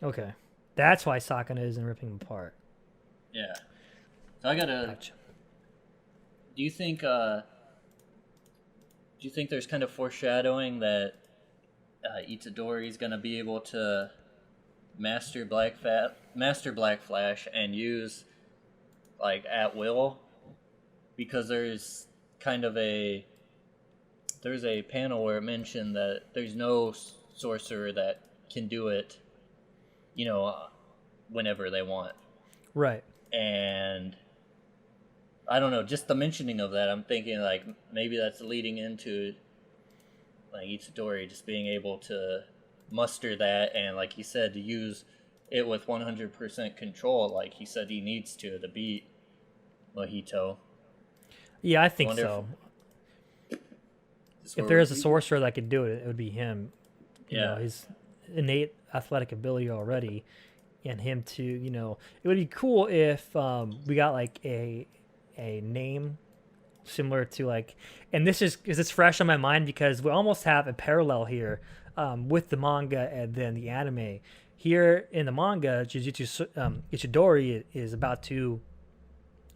Okay, that's why Sakuna isn't ripping him apart. Yeah. So I gotta. Gotcha. Do you think there's kind of foreshadowing that Itadori's gonna be able to master Black Flash and use like at will? Because there's a panel where it mentioned that there's no sorcerer that can do it, whenever they want. Right. And I don't know, just the mentioning of that, I'm thinking like maybe that's leading into like Itadori just being able to muster that and, like he said, to use it with 100% control, like he said he needs to beat Mahito. Yeah, I think so. If there is a sorcerer that could do it, it would be him. You know, his innate athletic ability already, and him to, it would be cool if we got like a name similar to like, and this is it's fresh on my mind because we almost have a parallel here with the manga and then the anime. Here in the manga, Jujutsu Ichidori is about to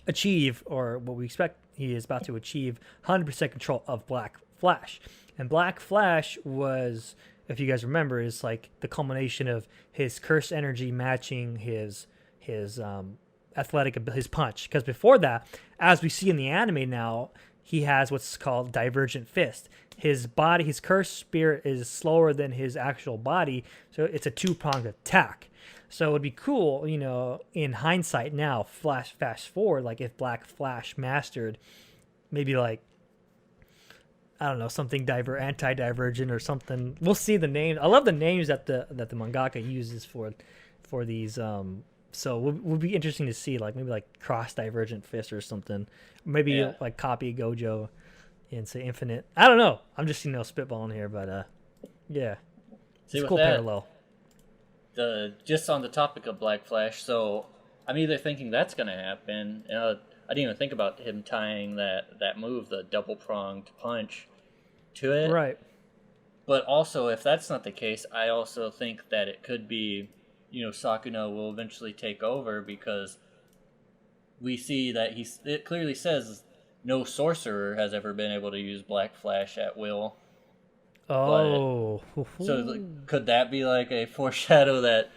achieve, or what we expect he is about to achieve, 100% control of Black Flash. And Black Flash was, if you guys remember, is like the culmination of his curse energy matching his athletic, his punch. Because before that, as we see in the anime now, he has what's called Divergent Fist. His body, his cursed spirit is slower than his actual body, so it's a two-pronged attack. So it would be cool, in hindsight now, fast forward, like if Black Flash mastered maybe like, I don't know, something anti-divergent or something. We'll see the name. I love the names that the mangaka uses for these. So it would be interesting to see, like maybe like cross divergent fist or something. Maybe like copy Gojo and say infinite. I don't know. I'm just spitballing here, but yeah, it's a cool parallel. Just on the topic of Black Flash, so I'm either thinking that's gonna happen. I didn't even think about him tying that move, the double pronged punch, to it. Right. But also, if that's not the case, I also think that it could be, Sakuna will eventually take over, because we see that it clearly says no sorcerer has ever been able to use Black Flash at will. Oh. So could that be like a foreshadow that,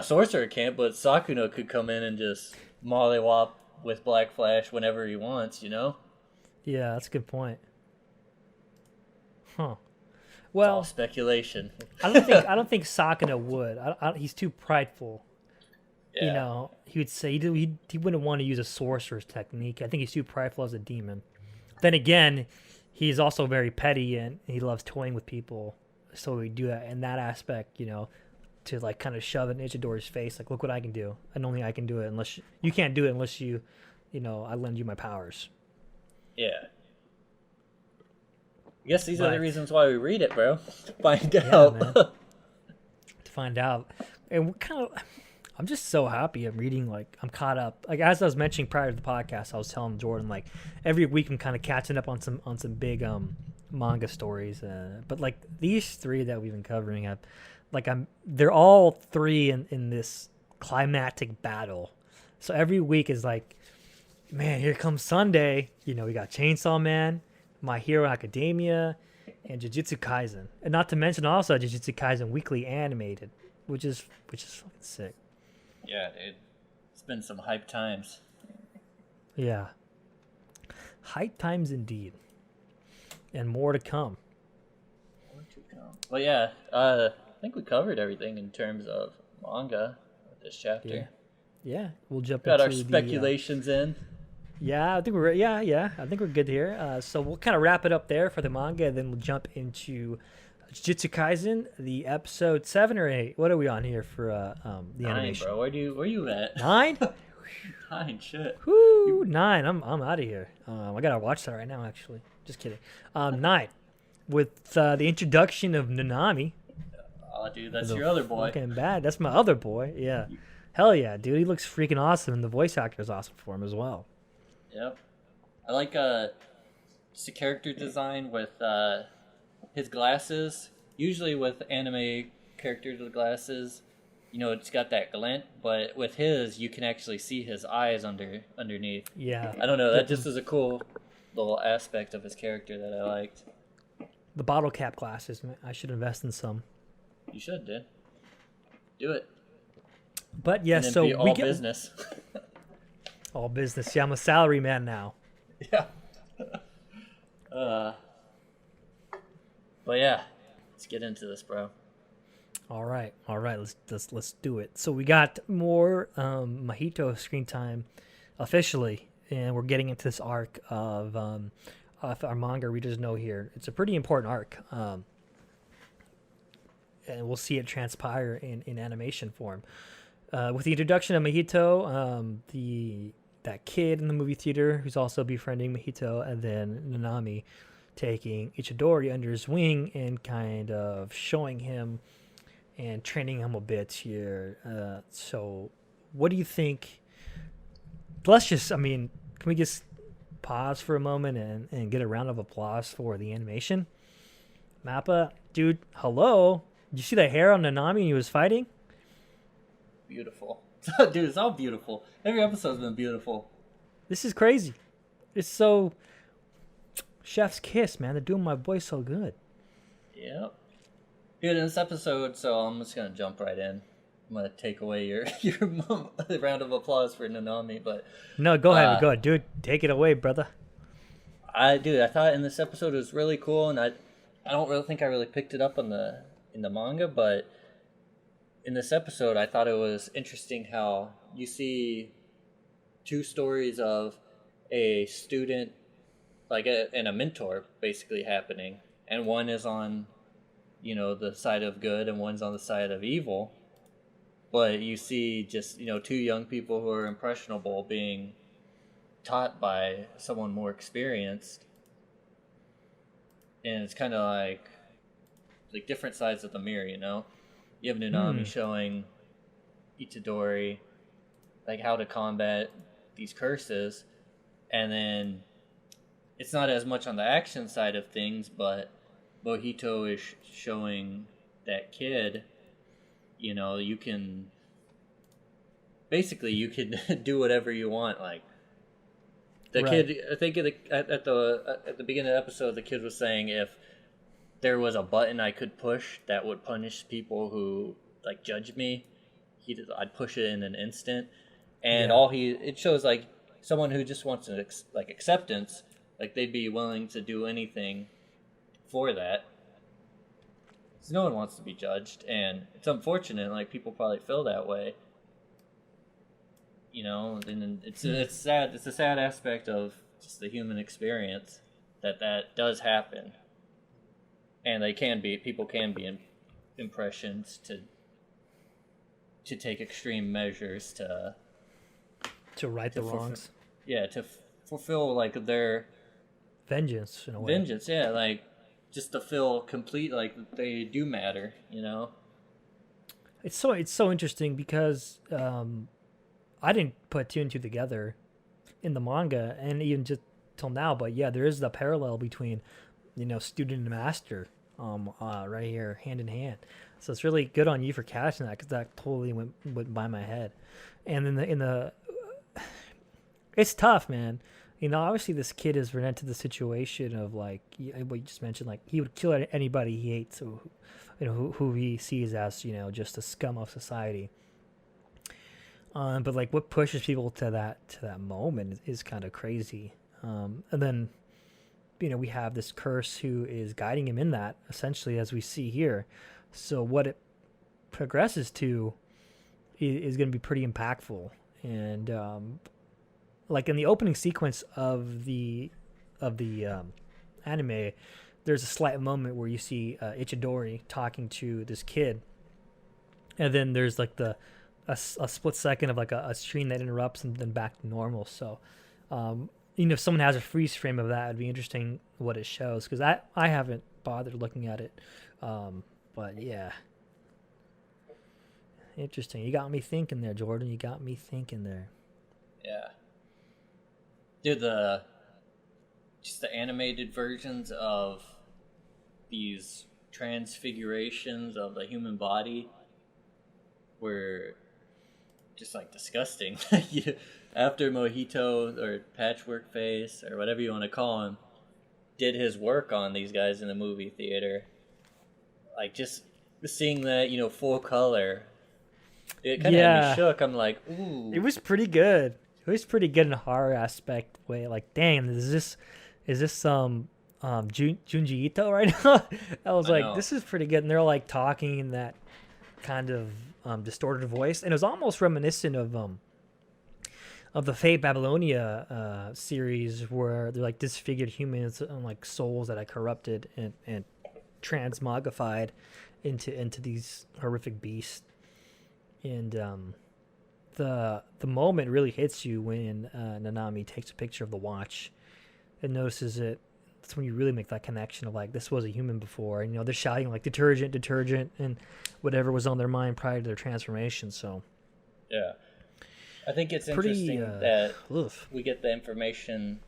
sorcerer can't, but Sakuna could come in and just mollywop with Black Flash whenever he wants, Yeah, that's a good point. Huh. It's all speculation. I don't think Sakuna would. He's too prideful. Yeah. He would say he wouldn't want to use a sorcerer's technique. I think he's too prideful as a demon. Then again, he's also very petty and he loves toying with people. So we do that in that aspect, to like kind of shove it in Ichidori's face, like, look what I can do, and only I can do it. Unless you can't do it unless you, I lend you my powers. Yeah. I guess these are the reasons why we read it, bro. To find out. Man. To find out. And I'm just so happy I'm reading, like, I'm caught up. Like, as I was mentioning prior to the podcast, I was telling Jordan, like, every week I'm kind of catching up on some big manga stories. But, like, these three that we've been covering, they're all three in this climactic battle. So every week is like, man, here comes Sunday. You know, we got Chainsaw Man, My Hero Academia, and Jujutsu Kaisen. And not to mention also Jujutsu Kaisen weekly animated, which is fucking sick. Yeah, dude. It's been some hype times. Yeah. Hype times indeed. And more to come. Well, yeah, I think we covered everything in terms of manga with this chapter. Yeah, we'll jump Got our into speculations in. Yeah, I think we're I think we're good here. So we'll kind of wrap it up there for the manga, and then we'll jump into Jujutsu Kaisen, the episode 7 or 8. What are we on here for the 9, animation? bro. Where you at? 9? 9, shit. Woo, 9. I'm out of here. I gotta watch that right now. Actually, just kidding. 9 with the introduction of Nanami. Oh, dude, that's your other boy. Fucking bad. That's my other boy. Yeah. Hell yeah, dude. He looks freaking awesome, and the voice actor is awesome for him as well. Yep. I like just the character design with his glasses. Usually with anime characters with glasses, you know, it's got that glint, but with his, you can actually see his eyes underneath. Yeah. I don't know. That just is a cool little aspect of his character that I liked. The bottle cap glasses. I should invest in some. You should, dude. Do it. But yeah, And then so be all we get business. all business. Yeah, I'm a salary man now. Yeah. But yeah, let's get into this, bro. All right. Let's do it. So we got more Mahito screen time officially, and we're getting into this arc of if our manga readers know here. It's a pretty important arc, and we'll see it transpire in animation form. With the introduction of Mahito, that kid in the movie theater who's also befriending Mahito, and then Nanami taking Ichidori under his wing and kind of showing him and training him a bit here. So what do you think? Can we just pause for a moment and get a round of applause for the animation? Mappa, dude, hello. Did you see the hair on Nanami when he was fighting? Beautiful. Dude, it's all beautiful. Every episode's been beautiful. This is crazy. It's so chef's kiss, man. They're doing my boy so good. Yep. Dude, in this episode, so I'm just gonna jump right in. I'm gonna take away your round of applause for Nanami, but No, go ahead, dude. Take it away, brother. I thought in this episode it was really cool, and I don't really think I really picked it up in the manga, but in this episode I thought it was interesting how you see two stories of a student and a mentor basically happening, and one is on, you know, the side of good and one's on the side of evil, but you see just, you know, two young people who are impressionable being taught by someone more experienced, and it's kind of like different sides of the mirror, you know. You have Nanami showing Itadori like how to combat these curses, and then it's not as much on the action side of things, but Mojito is showing that kid, you know, you can do whatever you want. Like the kid, I think at the beginning of the episode, the kid was saying if there was a button I could push that would punish people who like judge me, I'd push it in an instant. And it shows like someone who just wants acceptance, like they'd be willing to do anything for that. Because no one wants to be judged, and it's unfortunate. Like people probably feel that way, you know. And it's sad. It's a sad aspect of just the human experience that does happen, and people can be impressions to take extreme measures To right the wrongs. To fulfill like their Vengeance, in a way. vengeance. Yeah, like just to feel complete, like they do matter, you know. It's so interesting because I didn't put two and two together in the manga, and even just till now. But yeah, there is the parallel between, you know, student and master right here, hand in hand. So it's really good on you for catching that because that totally went by my head. And then it's tough, man. You know, obviously this kid is run into the situation of like what you just mentioned, like he would kill anybody he hates, so you know who he sees as just a scum of society. But like what pushes people to that moment is kind of crazy. And then we have this curse who is guiding him in that essentially, as we see here. So what it progresses to is going to be pretty impactful. And like in the opening sequence of the anime, there's a slight moment where you see Ichidori talking to this kid, and then there's like a split second of like a screen that interrupts and then back to normal. So if someone has a freeze frame of that, it'd be interesting what it shows, because I haven't bothered looking at it. But yeah, interesting. You got me thinking there, Jordan. You got me thinking there. Yeah. Dude, just the animated versions of these transfigurations of the human body were just like disgusting. After Mojito or Patchwork Face or whatever you want to call him did his work on these guys in the movie theater, like just seeing that full color, it kind of had me shook. I'm like, ooh, it was pretty good. It was pretty good in a horror aspect way. Like, dang, is this Junji Ito right now? I was like, this is pretty good. And they're like talking in that kind of distorted voice, and it was almost reminiscent of the Fate Babylonia series, where they're like disfigured humans and like souls that are corrupted and transmogrified into these horrific beasts. And the moment really hits you when Nanami takes a picture of the watch and notices it. That's when you really make that connection of like, this was a human before, and they're shouting like detergent and whatever was on their mind prior to their transformation. So yeah, I think it's interesting that we get the information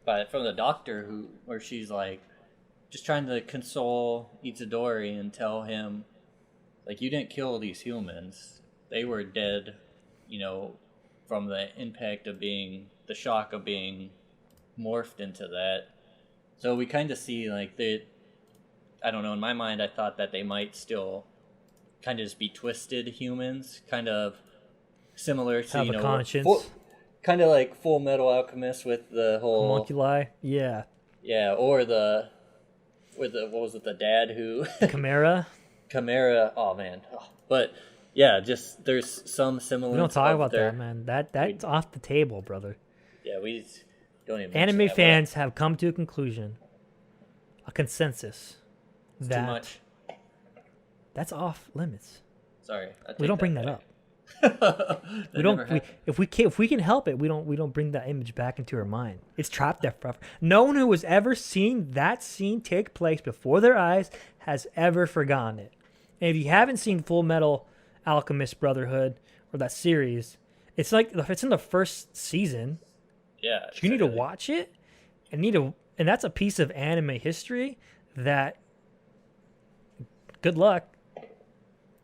from the doctor where she's like just trying to console Itadori and tell him like, you didn't kill these humans, they were dead from the impact of the shock of being morphed into that. So we kind of see like I don't know, in my mind I thought that they might still kind of just be twisted humans, kind of similar to have a conscience, kind of like Full Metal Alchemist with the whole homunculi. Yeah, or the what was it, the dad who Chimera. Oh man, but yeah, just there's some similar. We don't talk about that, man. That's off the table, brother. Yeah, we don't even. Anime fans have come to a conclusion, a consensus, that too much. That's off limits. Sorry, we don't bring that up. We don't. If we can help it, we don't bring that image back into our mind. It's trapped there forever. No one who has ever seen that scene take place before their eyes has ever forgotten it. And if you haven't seen Full Metal Alchemist Brotherhood or that series, it's like if it's in the first season. Yeah, you need to watch it, and that's a piece of anime history that. Good luck.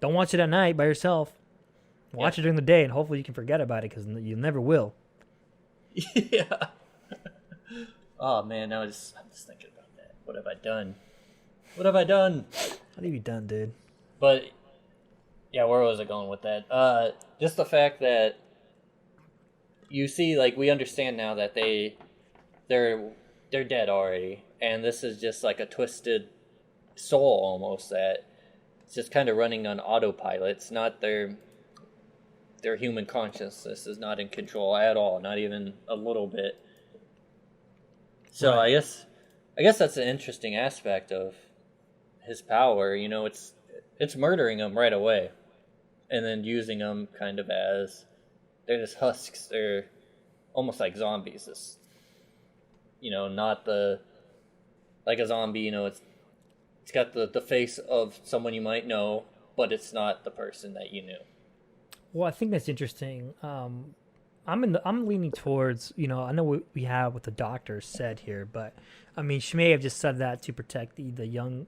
Don't watch it at night by yourself. Watch it during the day, and hopefully you can forget about it, because you never will. Yeah. Oh man, I'm just thinking about that. What have I done? What have you done, dude? But yeah, where was I going with that? Just the fact that you see, like, we understand now that they're dead already, and this is just like a twisted soul almost that it's just kind of running on autopilot. It's not their human consciousness is not in control at all, not even a little bit. So right. I guess that's an interesting aspect of his power. It's murdering them right away, and then using them kind of as they're just husks. They're almost like zombies. It's, not like a zombie. It's got the face of someone you might know, but it's not the person that you knew. Well, I think that's interesting. I'm leaning towards, I know what we have what the doctor said here, but I mean, she may have just said that to protect the young,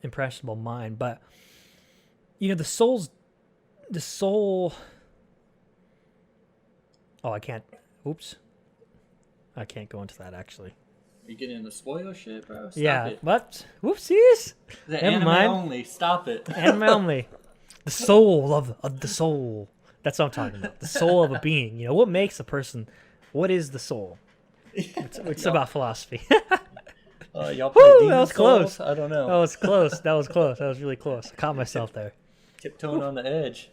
impressionable mind, but the soul. Oh, I can't. Oops. I can't go into that actually. Are you getting into spoiler shit, bro? Stop Yeah, it. what? Whoopsies. The Never anime mind. only. Stop it. Anime only. The soul of the soul. That's what I'm talking about. The soul of a being. What makes a person? What is the soul? It's about philosophy. Y'all play Woo, Demon that was Souls? close. I don't know. That was close. That was close. That was really close. I caught myself there. Tiptoeing on the edge.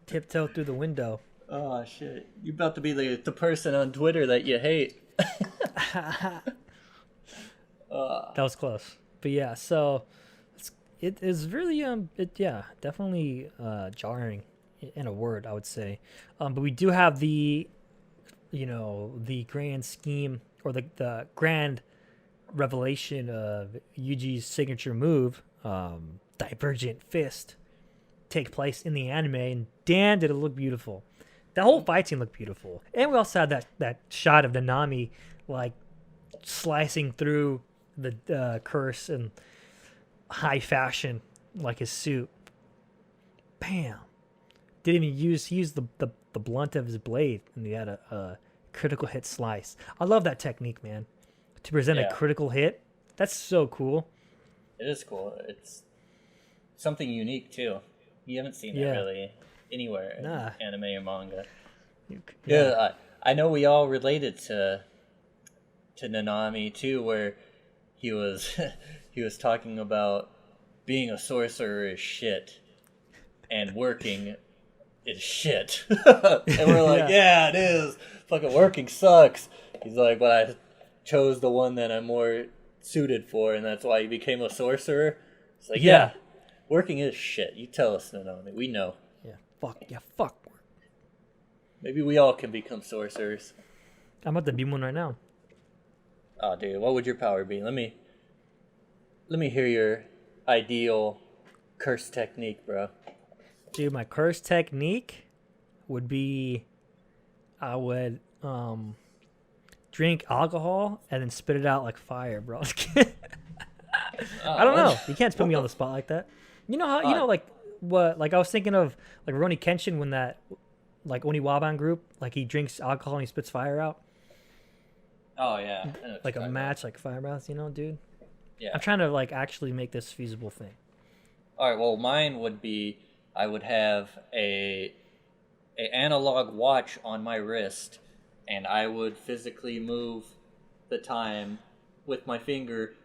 Tiptoe through the window. Oh shit! You about to be the person on Twitter that you hate. That was close. But yeah, so it is really definitely jarring in a word, I would say. But we do have the grand scheme or the grand revelation of Yuji's signature move, Divergent Fist, take place in the anime, and damn, did it look beautiful. That whole fight scene looked beautiful. And we also had that shot of Nanami like slicing through the curse in high fashion, like his suit. Bam! Didn't even use the blunt of his blade, and he had a critical hit slice. I love that technique, man. To present a critical hit, that's so cool. It is cool. It's something unique too. You haven't seen that really anywhere in anime or manga. Yeah, I know we all related to Nanami too, where he was he was talking about being a sorcerer is shit and working is shit. And we're like, yeah, it is. Fucking working sucks. He's like, but I chose the one that I'm more suited for, and that's why he became a sorcerer. It's like, yeah, working is shit. You tell us, Nanami. We know. Fuck. Maybe we all can become sorcerers. I'm about to be one right now. Oh, dude, what would your power be? Let me hear your ideal curse technique, bro. Dude, my curse technique would be I would drink alcohol and then spit it out like fire, bro. I don't know. You can't put me on the spot like that. You know how like I was thinking of like Rurouni Kenshin when that like Oniwaban group, like he drinks alcohol and he spits fire out. Oh yeah. Like a match, like fire mouth, dude. Yeah. I'm trying to like actually make this feasible thing. All right. Well, mine would be I would have a analog watch on my wrist, and I would physically move the time with my finger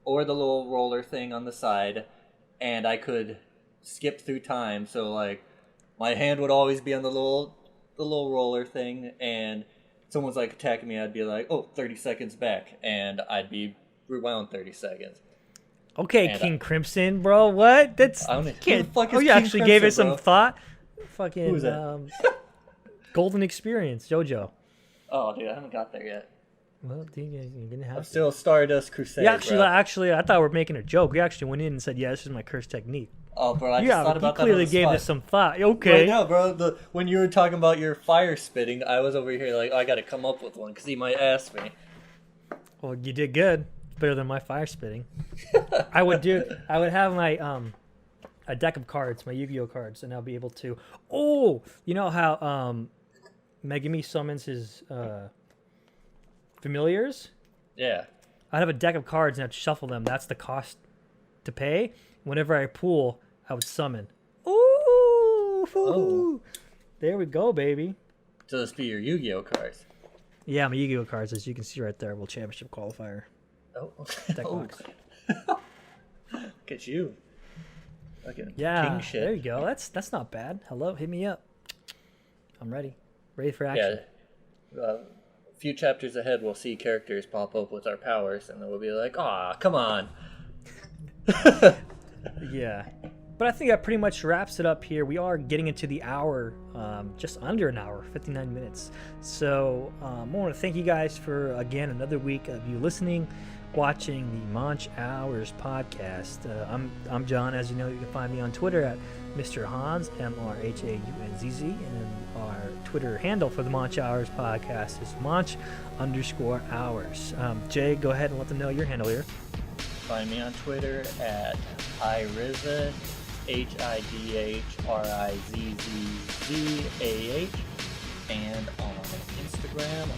or the little roller thing on the side, and I could skip through time. So like my hand would always be on the little roller thing, and someone's like attacking me, I'd be like, oh, 30 seconds back, and I'd be rewound 30 seconds. Okay, And King Crimson, bro. What? That's I don't know. Who can't. the fuck is Oh, you King actually gave it Crimson, some bro? thought. Fucking Who's that? Golden Experience, JoJo. Oh, dude, I haven't got there yet. Well, dude, you're gonna have I'm to. still Stardust Crusade. Yeah, actually, bro. I thought we were making a joke. We actually went in and said, "Yeah, this is my curse technique." Oh, bro, I just thought You about that. clearly on the gave spot. this some thought. Okay. Right now, bro. When you were talking about your fire spitting, I was over here like, oh, I got to come up with one because he might ask me. Well, you did good. Better than my fire spitting. I would have my a deck of cards, my Yu-Gi-Oh cards, and I'll be able to. Oh, you know how Megami summons his familiars? Yeah. I'd have a deck of cards and I'd shuffle them. That's the cost to pay. Whenever I pull, I would summon. Ooh! Oh. There we go, baby. So this be your Yu-Gi-Oh cards. Yeah, my Yu-Gi-Oh cards, as you can see right there, World Championship qualifier. Oh. Deck Oh. box. Look at you. Fucking Yeah, king shit. there you go. That's not bad. Hello, hit me up. I'm ready. Ready for action. Yeah. A few chapters ahead, we'll see characters pop up with our powers, and then we'll be like, "Aw, come on." Yeah. But I think that pretty much wraps it up here. We are getting into the hour, just under an hour, 59 minutes. So I want to thank you guys for, again, another week of you listening. watching the Monch Hours podcast. I'm John. As you know, you can find me on Twitter at Mr. Hans, MRHAUNZZ, and our Twitter handle for the Monch Hours podcast is Monch_hours. Jay, go ahead and let them know your handle here. Find me on Twitter at HiRizzah, HIDHRIZZZAH, and on Instagram on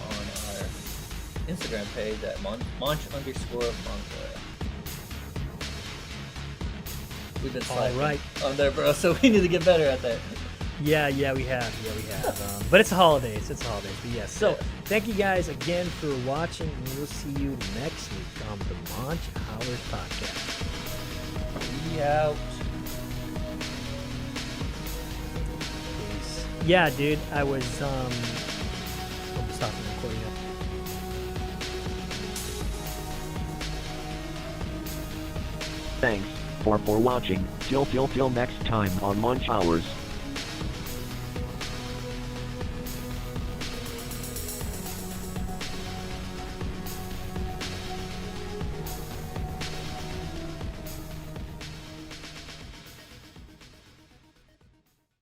our Instagram page at Monch_Manga. We've been slacking right. on there, bro, so we need to get better at that. Yeah, we have. But it's the holidays. But yes. So thank you guys again for watching, and we'll see you next week on the Monch Hours podcast. We out. Peace. Yeah, dude, I was I'm stopping recording now. Thanks for watching. Till next time on Monch Hours.